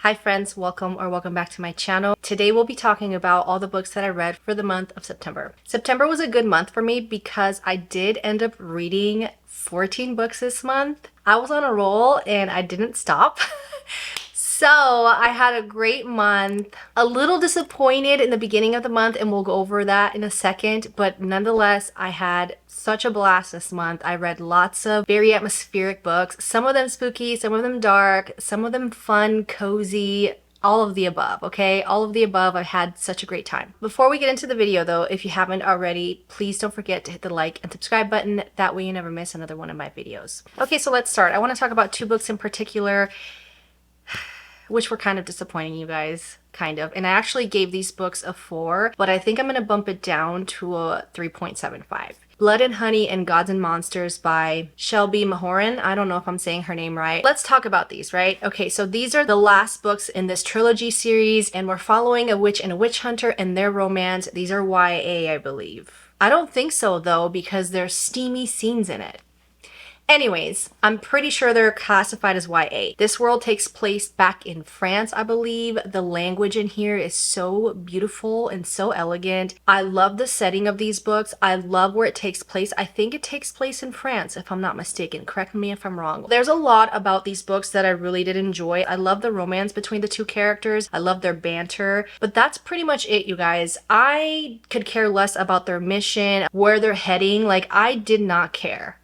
Hi friends, welcome back to my channel. Today we'll be talking about all the books that I read for the month of September. September was a good month for me because I did end up reading 14 books this month. I was on a roll and I didn't stop. So I had a great month. A little disappointed in the beginning of the month, and we'll go over that in a second, but nonetheless, I had such a blast this month. I read lots of very atmospheric books, some of them spooky, some of them dark, some of them fun, cozy, all of the above, okay? All of the above. I had such a great time. Before we get into the video though, if you haven't already, please don't forget to hit the like and subscribe button. That way you never miss another one of my videos. Okay, so let's start. I want to talk about two books in particular which were kind of disappointing, you guys, kind of. And I actually gave these books a 4, but I think I'm gonna bump it down to a 3.75. Blood and Honey and Gods and Monsters by Shelby Mahoran. I don't know if I'm saying her name right. Let's talk about these, right? Okay, so these are the last books in this trilogy series, and we're following a witch and a witch hunter and their romance. These are YA, I believe. I don't think so though, because there's steamy scenes in it. Anyways, I'm pretty sure they're classified as YA. This world takes place back in France, I believe. The language in here is so beautiful and so elegant. I love the setting of these books. I love where it takes place. I think it takes place in France, if I'm not mistaken. Correct me if I'm wrong. There's a lot about these books that I really did enjoy. I love the romance between the two characters. I love their banter. But that's pretty much it, you guys. I could care less about their mission, where they're heading. Like, I did not care.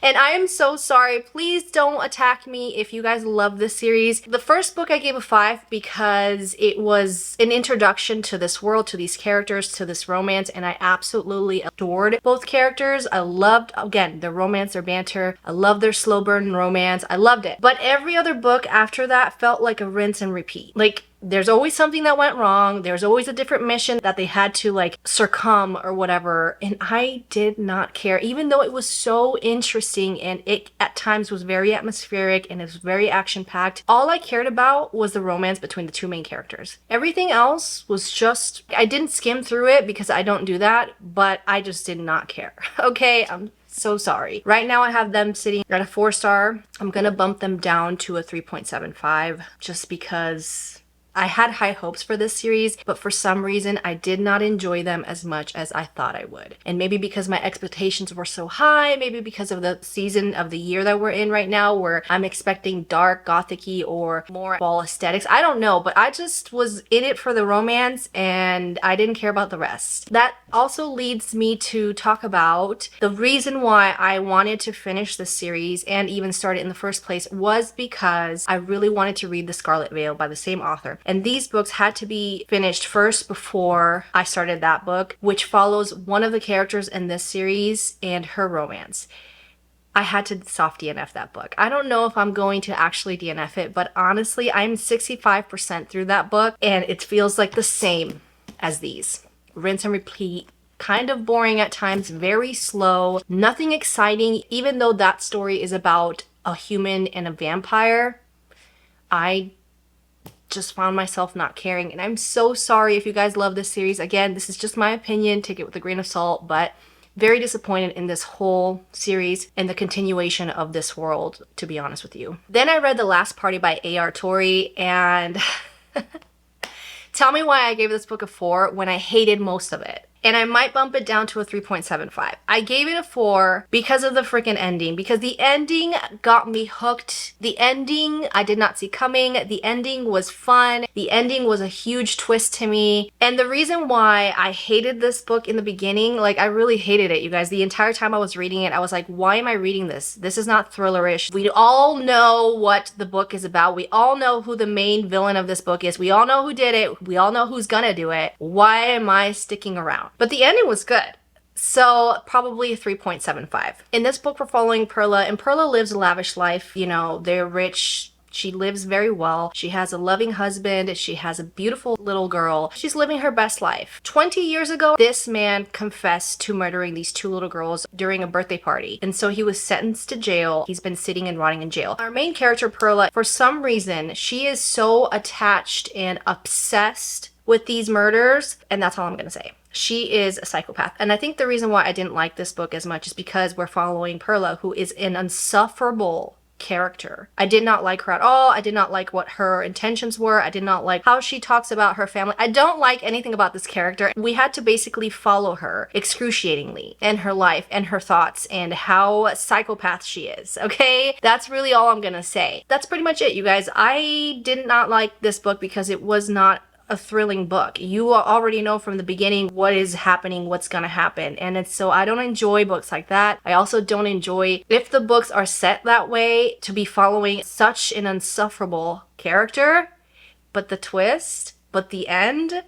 And I am so sorry. Please don't attack me if you guys love this series. The first book I gave a 5 because it was an introduction to this world, to these characters, to this romance, and I absolutely adored both characters. I loved, again, their romance, their banter. I loved their slow burn romance. I loved it. But every other book after that felt like a rinse and repeat. Like, there's always something that went wrong. There's always a different mission that they had to like succumb or whatever. And I did not care, even though it was so interesting and it at times was very atmospheric and it was very action packed. All I cared about was the romance between the two main characters. Everything else was just, I didn't skim through it because I don't do that, but I just did not care. Okay, I'm so sorry. Right now I have them sitting at a 4-star. I'm gonna bump them down to a 3.75 just because I had high hopes for this series, but for some reason I did not enjoy them as much as I thought I would. And maybe because my expectations were so high, maybe because of the season of the year that we're in right now where I'm expecting dark, gothic-y, or more fall aesthetics. I don't know, but I just was in it for the romance and I didn't care about the rest. That also leads me to talk about the reason why I wanted to finish the series and even start it in the first place was because I really wanted to read The Scarlet Veil by the same author. And these books had to be finished first before I started that book, which follows one of the characters in this series and her romance. I had to soft DNF that book. I don't know if I'm going to actually DNF it, but honestly, I'm 65% through that book and it feels like the same as these. Rinse and repeat. Kind of boring at times, very slow, nothing exciting, even though that story is about a human and a vampire. I just found myself not caring, and I'm so sorry if you guys love this series. Again, this is just my opinion, take it with a grain of salt, but very disappointed in this whole series and the continuation of this world, to be honest with you. Then I read The Last Party by A.R. Torrey, and tell me why I gave this book a 4 when I hated most of it. And I might bump it down to a 3.75. I gave it a 4 because of the freaking ending. Because the ending got me hooked. The ending I did not see coming. The ending was fun. The ending was a huge twist to me. And the reason why I hated this book in the beginning, like I really hated it, you guys. The entire time I was reading it, I was like, why am I reading this? This is not thrillerish. We all know what the book is about. We all know who the main villain of this book is. We all know who did it. We all know who's gonna do it. Why am I sticking around? But the ending was good. So probably a 3.75. In this book, we're following Perla, and Perla lives a lavish life. You know, they're rich. She lives very well. She has a loving husband. She has a beautiful little girl. She's living her best life. 20 years ago, this man confessed to murdering these 2 little girls during a birthday party. And so he was sentenced to jail. He's been sitting and rotting in jail. Our main character, Perla, for some reason, she is so attached and obsessed with these murders, and that's all I'm gonna say. She is a psychopath. And I think the reason why I didn't like this book as much is because we're following Perla, who is an insufferable character. I did not like her at all. I did not like what her intentions were. I did not like how she talks about her family. I don't like anything about this character. We had to basically follow her excruciatingly and her life and her thoughts and how psychopath she is, okay? That's really all I'm gonna say. That's pretty much it, you guys. I did not like this book because it was not a thrilling book. You already know from the beginning what is happening, what's gonna happen. And it's so I don't enjoy books like that. I also don't enjoy if the books are set that way to be following such an insufferable character, but the twist, but the end,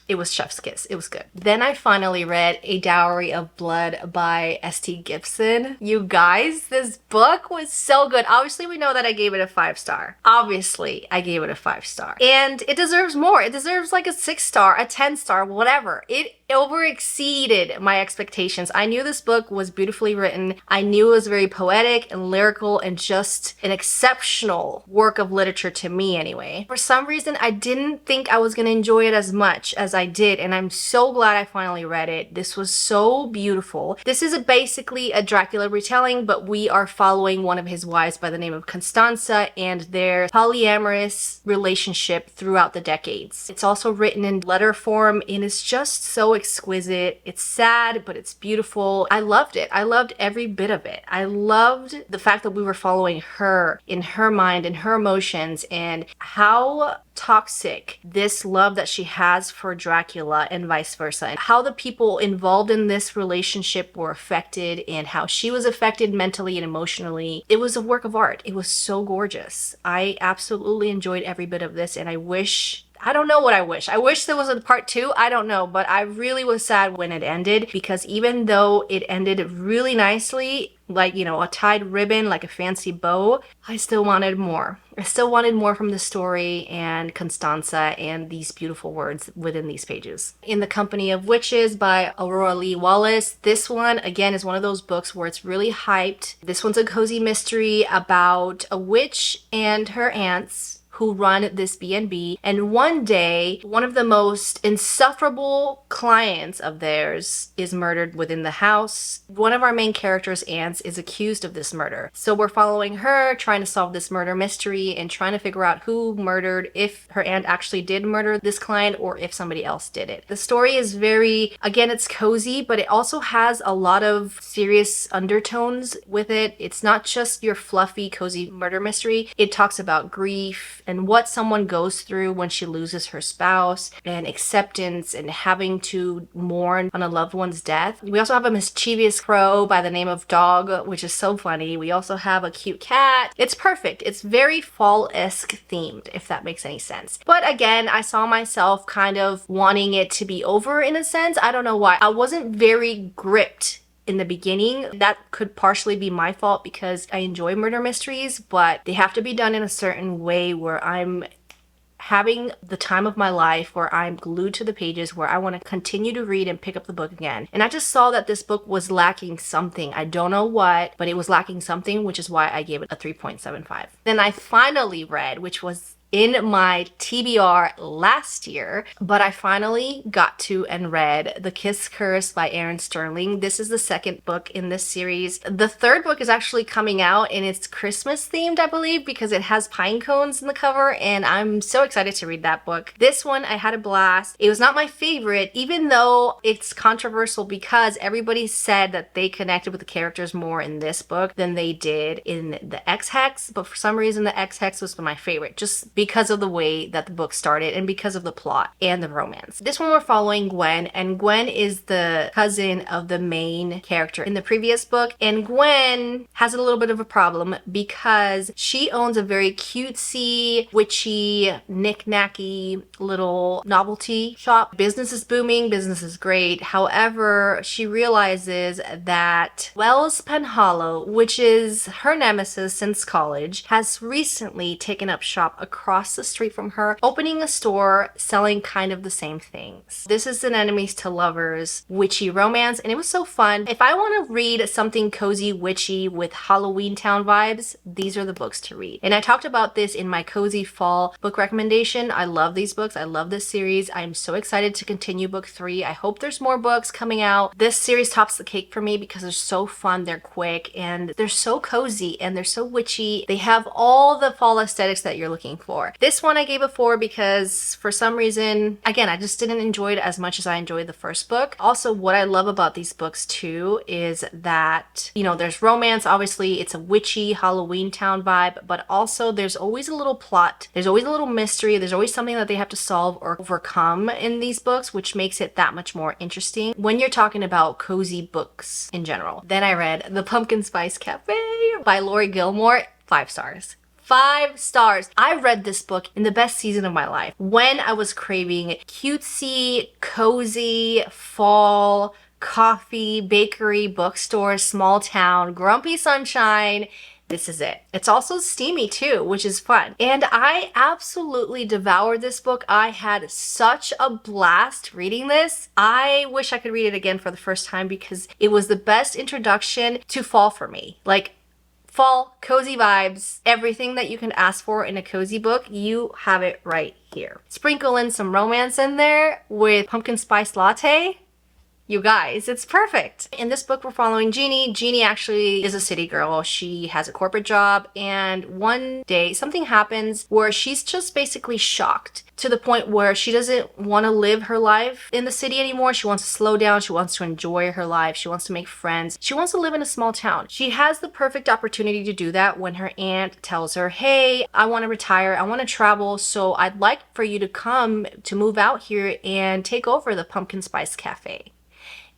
it was chef's kiss. It was good. Then I finally read A Dowry of Blood by S.T. Gibson. You guys, this book was so good. Obviously, we know that I gave it a 5-star. Obviously, I gave it a 5-star. And it deserves more. It deserves like a 6-star, a 10-star, whatever. It over exceeded my expectations. I knew this book was beautifully written. I knew it was very poetic and lyrical and just an exceptional work of literature to me anyway. For some reason, I didn't think I was going to enjoy it as much as I did, and I'm so glad I finally read it. This was so beautiful. This is basically a Dracula retelling, but we are following one of his wives by the name of Constanza and their polyamorous relationship throughout the decades. It's also written in letter form and it's just so exquisite. It's sad, but it's beautiful. I loved it. I loved every bit of it. I loved the fact that we were following her in her mind and her emotions and how toxic this love that she has for Dracula and vice versa, and how the people involved in this relationship were affected and how she was affected mentally and emotionally. It was a work of art. It was so gorgeous. I absolutely enjoyed every bit of this, and I don't know what I wish. I wish there was a part 2. I don't know, but I really was sad when it ended because even though it ended really nicely, like, you know, a tied ribbon, like a fancy bow, I still wanted more. I still wanted more from the story and Constanza and these beautiful words within these pages. In the Company of Witches by Aurora Lee Wallace. This one, again, is one of those books where it's really hyped. This one's a cozy mystery about a witch and her aunts who run this B&B, and one day one of the most insufferable clients of theirs is murdered within the house. One of our main characters' aunts is accused of this murder, so we're following her trying to solve this murder mystery and trying to figure out who murdered, if her aunt actually did murder this client or if somebody else did it. The story is very, again, it's cozy, but it also has a lot of serious undertones with it. It's not just your fluffy cozy murder mystery. It talks about grief and what someone goes through when she loses her spouse, and acceptance and having to mourn on a loved one's death. We also have a mischievous crow by the name of Dog, which is so funny. We also have a cute cat. It's perfect. It's very fall-esque themed, if that makes any sense. But again, I saw myself kind of wanting it to be over in a sense. I don't know why. I wasn't very gripped in the beginning. That could partially be my fault because I enjoy murder mysteries, but they have to be done in a certain way where I'm having the time of my life, where I'm glued to the pages, where I want to continue to read and pick up the book again. And I just saw that this book was lacking something. I don't know what, but it was lacking something, which is why I gave it a 3.75. Then I finally read, which was in my TBR last year, but I finally got to and read The Kiss Curse by Aaron Sterling. This is the second book in this series. The third book is actually coming out and it's Christmas themed, I believe, because it has pine cones in the cover, and I'm so excited to read that book. This one, I had a blast. It was not my favorite, even though it's controversial because everybody said that they connected with the characters more in this book than they did in the X-Hex, but for some reason the X-Hex was my favorite, just because of the way that the book started and because of the plot and the romance. This one we're following Gwen, and Gwen is the cousin of the main character in the previous book, and Gwen has a little bit of a problem because she owns a very cutesy, witchy, knick-knacky little novelty shop. Business is booming, business is great. However, she realizes that Wells Penhallow, which is her nemesis since college, has recently taken up shop across across the street from her, opening a store selling kind of the same things. This is an enemies to lovers witchy romance, and it was so fun. If I want to read something cozy, witchy with Halloween Town vibes, these are the books to read. And I talked about this in my cozy fall book recommendation. I love these books. I love this series. I'm so excited to continue book 3. I hope there's more books coming out. This series tops the cake for me because they're so fun, they're quick, and they're so cozy, and they're so witchy. They have all the fall aesthetics that you're looking for. This one I gave a 4 because for some reason, again, I just didn't enjoy it as much as I enjoyed the first book. Also, what I love about these books too is that, you know, there's romance. Obviously, it's a witchy Halloween Town vibe, but also there's always a little plot. There's always a little mystery. There's always something that they have to solve or overcome in these books, which makes it that much more interesting when you're talking about cozy books in general. Then I read The Pumpkin Spice Cafe by Lori Gilmore. 5 stars. 5 stars. I read this book in the best season of my life when I was craving cutesy, cozy, fall, coffee, bakery, bookstore, small town, grumpy sunshine. This is it. It's also steamy too, which is fun. And I absolutely devoured this book. I had such a blast reading this. I wish I could read it again for the first time because it was the best introduction to fall for me. Like, fall, cozy vibes, everything that you can ask for in a cozy book, you have it right here. Sprinkle in some romance in there with pumpkin spice latte. You guys, it's perfect. In this book, we're following Jeannie. Jeannie actually is a city girl. She has a corporate job, and one day something happens where she's just basically shocked to the point where she doesn't want to live her life in the city anymore. She wants to slow down. She wants to enjoy her life. She wants to make friends. She wants to live in a small town. She has the perfect opportunity to do that when her aunt tells her, hey, I want to retire. I want to travel. So I'd like for you to come to move out here and take over the Pumpkin Spice Cafe.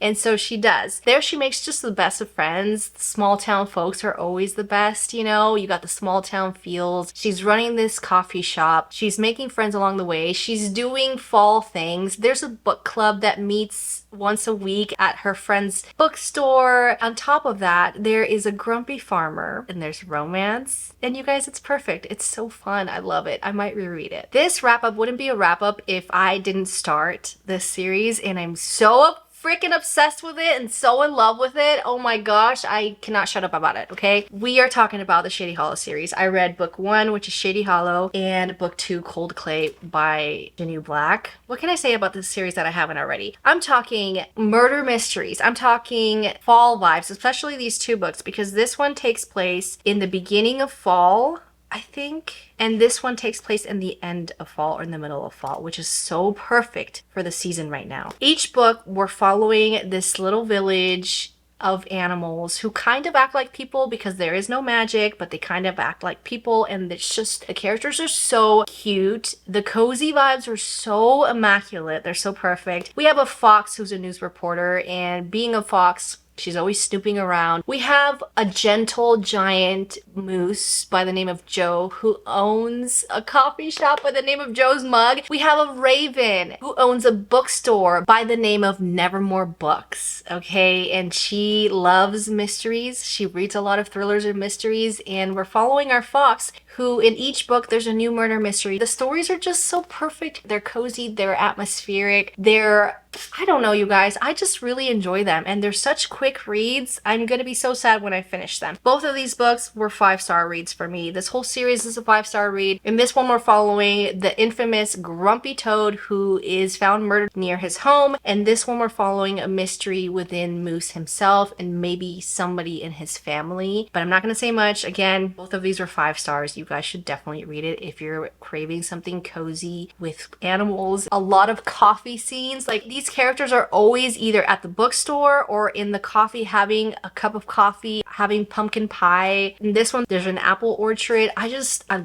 And so she does. There she makes just the best of friends. Small town folks are always the best, you know? You got the small town feels. She's running this coffee shop. She's making friends along the way. She's doing fall things. There's a book club that meets once a week at her friend's bookstore. On top of that, there is a grumpy farmer and there's romance. And you guys, it's perfect. It's so fun. I love it. I might reread it. This wrap-up wouldn't be a wrap-up if I didn't start this series, and I'm so freaking obsessed with it and so in love with it. Oh my gosh, I cannot shut up about it, okay? We are talking about the Shady Hollow series. I read book 1, which is Shady Hollow, and book 2, Cold Clay by Jenny Black. What can I say about this series that I haven't already? I'm talking murder mysteries. I'm talking fall vibes, especially these 2 books, because this one takes place in the beginning of fall, I think. And this one takes place in the end of fall or in the middle of fall, which is so perfect for the season right now. Each book, we're following this little village of animals who kind of act like people because there is no magic, but they kind of act like people, and it's just, the characters are so cute. The cozy vibes are so immaculate. They're so perfect. We have a fox who's a news reporter, and being a fox, she's always snooping around. We have a gentle giant moose by the name of Joe who owns a coffee shop by the name of Joe's Mug. We have a raven who owns a bookstore by the name of Nevermore Books, okay? And she loves mysteries. She reads a lot of thrillers and mysteries, and we're following our fox who in each book there's a new murder mystery. The stories are just so perfect. They're cozy, they're atmospheric, they're, I don't know, you guys, I just really enjoy them, and they're such quick reads. I'm gonna be so sad when I finish them. Both of these books were 5-star reads for me. This whole series is a 5-star read. In this one, we're following the infamous Grumpy Toad who is found murdered near his home, and this one we're following a mystery within Moose himself and maybe somebody in his family, but I'm not gonna say much. Again, both of these are 5 stars. You guys should definitely read it if you're craving something cozy with animals. A lot of coffee scenes. Like, these characters are always either at the bookstore or in the coffee having a cup of coffee, having pumpkin pie. In this one, there's an apple orchard. I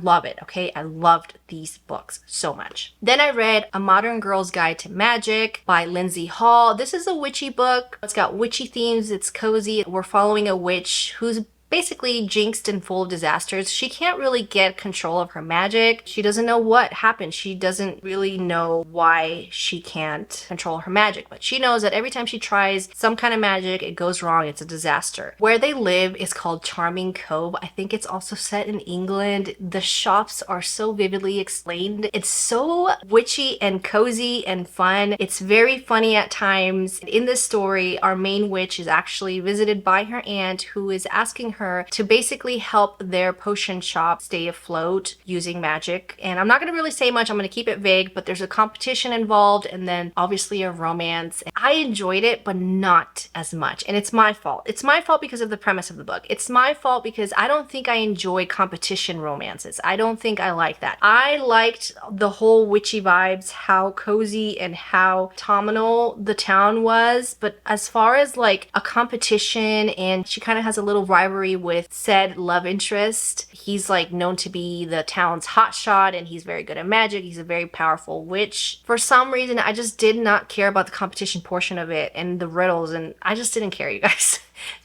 love it, okay? I loved these books so much. Then I read A Modern Girl's Guide to Magic by Lindsay Hall. This is a witchy book. It's got witchy themes. It's cozy. We're following a witch who's basically jinxed and full of disasters. She can't really get control of her magic. She doesn't know what happened. She doesn't really know why she can't control her magic, but she knows that every time she tries some kind of magic, it goes wrong. It's a disaster. Where they live is called Charming Cove. I think it's also set in England. The shops are so vividly explained. It's so witchy and cozy and fun. It's very funny at times. In this story, our main witch is actually visited by her aunt, who is asking her to basically help their potion shop stay afloat using magic. And I'm not going to really say much. I'm going to keep it vague, but there's a competition involved and then obviously a romance. I enjoyed it, but not as much. And it's my fault. It's my fault because of the premise of the book. It's my fault because I don't think I enjoy competition romances. I don't think I like that. I liked the whole witchy vibes, how cozy and how autumnal the town was. But as far as like a competition, and she kind of has a little rivalry with said love interest. He's like known to be the town's hotshot and he's very good at magic. He's a very powerful witch. For some reason, I just did not care about the competition portion of it and the riddles, and I just didn't care, you guys.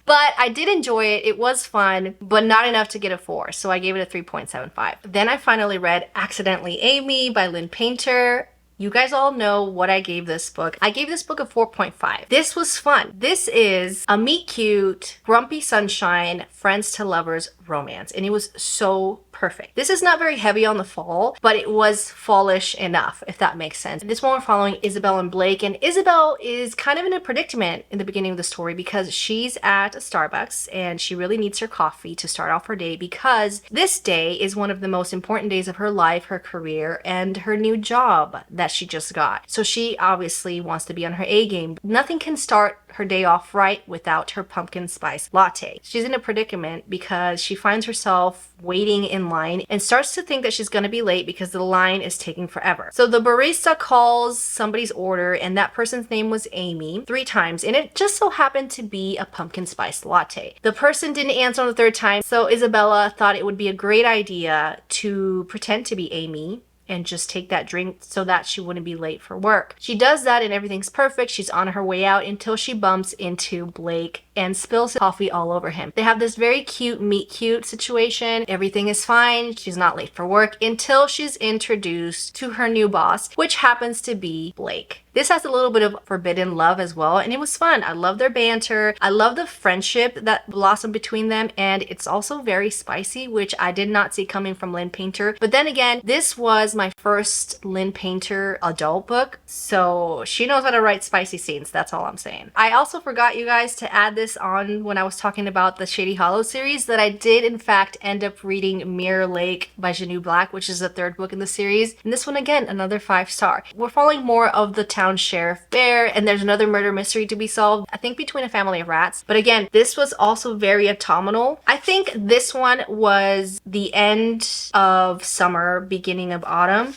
But I did enjoy it. It was fun, but not enough to get a 4. So I gave it a 3.75. Then I finally read Accidentally Amy by Lynn Painter. You guys all know what I gave this book. I gave this book a 4.5. This was fun. This is a meet cute, grumpy sunshine, friends to lovers romance. And it was so perfect. This is not very heavy on the fall, but it was fallish enough, if that makes sense. This one we're following Isabel and Blake, and Isabel is kind of in a predicament in the beginning of the story because she's at a Starbucks and she really needs her coffee to start off her day because this day is one of the most important days of her life, her career, and her new job that she just got. So she obviously wants to be on her A game. Nothing can start her day off right without her pumpkin spice latte. She's in a predicament because she finds herself waiting in line and starts to think that she's going to be late because the line is taking forever. So the barista calls somebody's order and that person's name was Amy 3 times, and it just so happened to be a pumpkin spice latte. The person didn't answer on the 3rd time, so Isabella thought it would be a great idea to pretend to be Amy and just take that drink so that she wouldn't be late for work. She does that and everything's perfect. She's on her way out until she bumps into Blake and spills coffee all over him. They have this very cute meet cute situation. Everything is fine. She's not late for work until she's introduced to her new boss, which happens to be Blake. This has a little bit of forbidden love as well, and it was fun. I love their banter. I love the friendship that blossomed between them, and it's also very spicy, which I did not see coming from Lynn Painter. But then again, this was my first Lynn Painter adult book, so she knows how to write spicy scenes. That's all I'm saying. I also forgot, you guys, to add this on when I was talking about the Shady Hollow series, that I did in fact end up reading Mirror Lake by Janu Black, which is the 3rd book in the series. And this one, again, another 5-star. We're following more of the town sheriff Bear, and there's another murder mystery to be solved, I think between a family of rats. But again, this was also very autumnal. I think this one was the end of summer, beginning of autumn.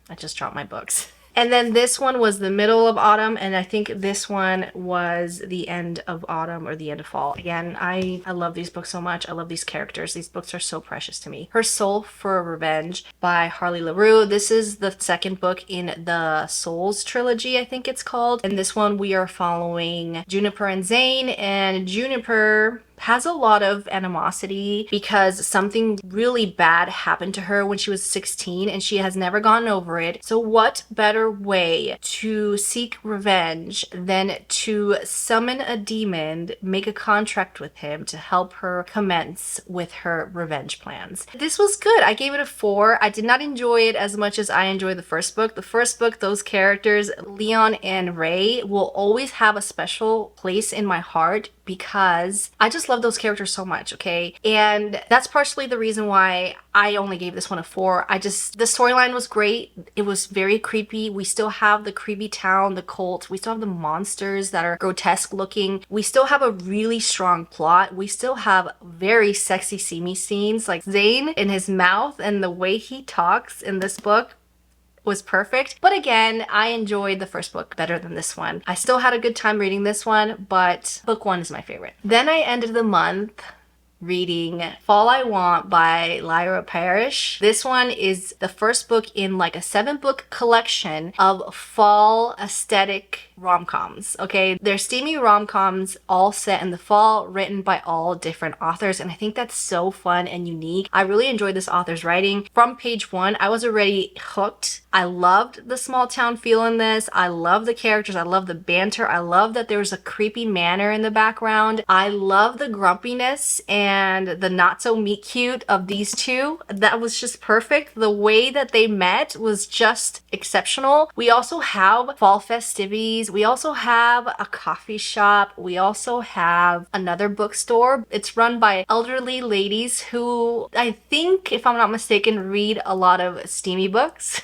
I just dropped my books. And then this one was the middle of autumn, and I think this one was the end of autumn or the end of fall. Again, I love these books so much. I love these characters. These books are so precious to me. Her Soul for Revenge by Harley LaRue. This is the 2nd book in the Souls trilogy, I think it's called. And this one we are following Juniper and Zane, and Juniper has a lot of animosity because something really bad happened to her when she was 16 and she has never gotten over it. So what better way to seek revenge than to summon a demon, make a contract with him to help her commence with her revenge plans. This was good. I gave it a 4. I did not enjoy it as much as I enjoyed the 1st book. The 1st book, those characters, Leon and Ray, will always have a special place in my heart because I just love those characters so much, okay? And that's partially the reason why I only gave this one a 4. The storyline was great. It was very creepy. We still have the creepy town, the cult. We still have the monsters that are grotesque looking. We still have a really strong plot. We still have very sexy seamy scenes, like Zane in his mouth and the way he talks in this book was perfect. But again, I enjoyed the 1st book better than this one. I still had a good time reading this one, but book 1 is my favorite. Then I ended the month reading Fall I Want by Lyra Parrish. This one is the first book in like a 7-book collection of fall aesthetic rom-coms. Okay, they're steamy rom-coms all set in the fall, written by all different authors, and I think that's so fun and unique. I really enjoyed this author's writing. From page 1, I was already hooked. I loved the small town feel in this. I love the characters. I love the banter. I love that there was a creepy manor in the background. I love the grumpiness and the not so meet cute of these two. That was just perfect. The way that they met was just exceptional. We also have fall festivities. We also have a coffee shop. We also have another bookstore. It's run by elderly ladies who, I think, if I'm not mistaken, read a lot of steamy books.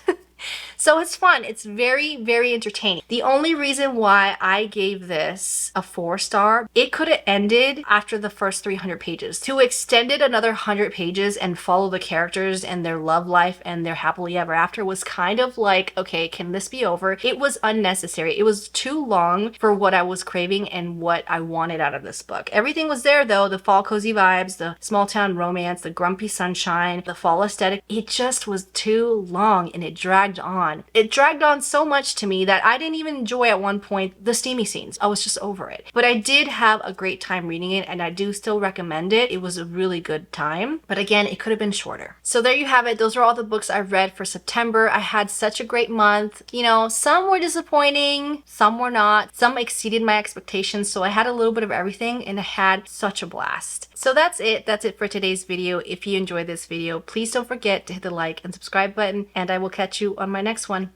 So it's fun. It's very, very entertaining. The only reason why I gave this a 4-star, it could have ended after the first 300 pages. To extend it another 100 pages and follow the characters and their love life and their happily ever after was kind of like, okay, can this be over? It was unnecessary. It was too long for what I was craving and what I wanted out of this book. Everything was there though. The fall cozy vibes, the small town romance, the grumpy sunshine, the fall aesthetic. It just was too long and it dragged on. It dragged on so much to me that I didn't even enjoy at one point the steamy scenes. I was just over it. But I did have a great time reading it and I do still recommend it. It was a really good time. But again, it could have been shorter. So there you have it. Those are all the books I read for September. I had such a great month. You know, some were disappointing, some were not. Some exceeded my expectations. So I had a little bit of everything and I had such a blast. So that's it. That's it for today's video. If you enjoyed this video, please don't forget to hit the like and subscribe button and I will catch you on my next one.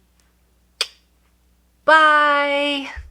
Bye!